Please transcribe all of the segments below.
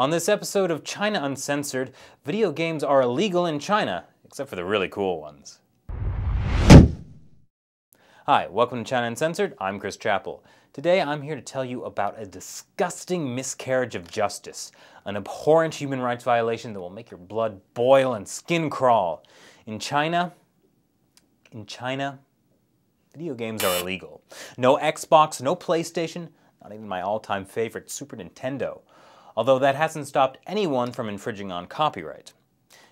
On this episode of China Uncensored, video games are illegal in China, except for the really cool ones. Hi, welcome to China Uncensored. I'm Chris Chappell. Today I'm here to tell you about a disgusting miscarriage of justice, an abhorrent human rights violation that will make your blood boil and skin crawl. In China, video games are illegal. No Xbox, no PlayStation, not even my all-time favorite Super Nintendo. Although that hasn't stopped anyone from infringing on copyright.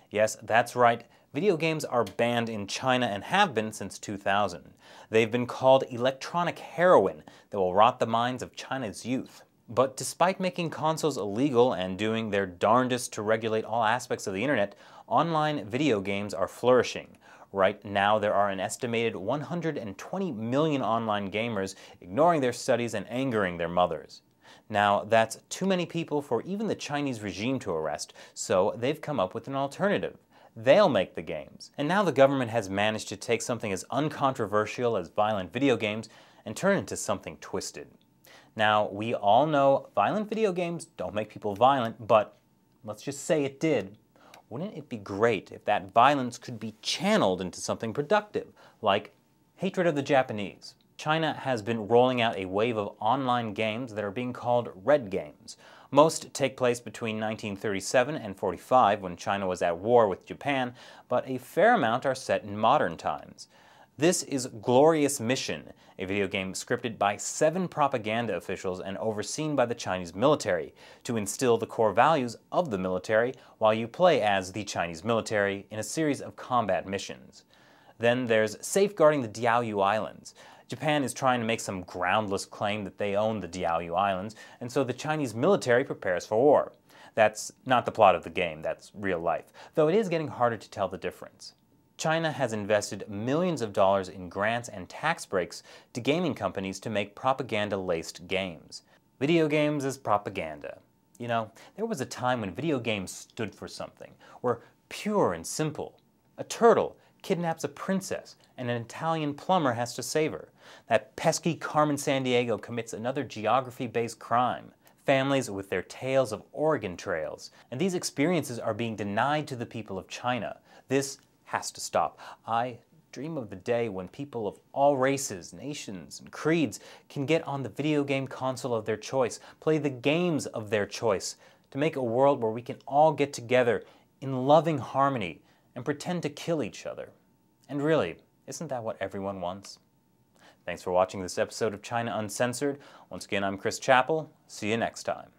Yes, that's right, video games are banned in China and have been since 2000. They've been called electronic heroin that will rot the minds of China's youth. But despite making consoles illegal and doing their darndest to regulate all aspects of the internet, online video games are flourishing. Right now there are an estimated 120 million online gamers ignoring their studies and angering their mothers. Now, that's too many people for even the Chinese regime to arrest, so they've come up with an alternative. They'll make the games. And now the government has managed to take something as uncontroversial as violent video games and turn it into something twisted. Now, we all know violent video games don't make people violent, but let's just say it did. Wouldn't it be great if that violence could be channeled into something productive, like hatred of the Japanese? China has been rolling out a wave of online games that are being called red games. Most take place between 1937 and 45 when China was at war with Japan, but a fair amount are set in modern times. This is Glorious Mission, a video game scripted by 7 propaganda officials and overseen by the Chinese military to instill the core values of the military while you play as the Chinese military in a series of combat missions. Then there's Safeguarding the Diaoyu Islands. Japan is trying to make some groundless claim that they own the Diaoyu Islands, and so the Chinese military prepares for war. That's not the plot of the game, that's real life, though it is getting harder to tell the difference. China has invested millions of dollars in grants and tax breaks to gaming companies to make propaganda-laced games. Video games as propaganda. You know, there was a time when video games stood for something, were pure and simple. A turtle kidnaps a princess, and an Italian plumber has to save her. That pesky Carmen Sandiego commits another geography-based crime. Families with their tales of Oregon trails. And these experiences are being denied to the people of China. This has to stop. I dream of the day when people of all races, nations, and creeds can get on the video game console of their choice, play the games of their choice, to make a world where we can all get together in loving harmony and pretend to kill each other. And really, isn't that what everyone wants? Thanks for watching this episode of China Uncensored. Once again, I'm Chris Chappell. See you next time.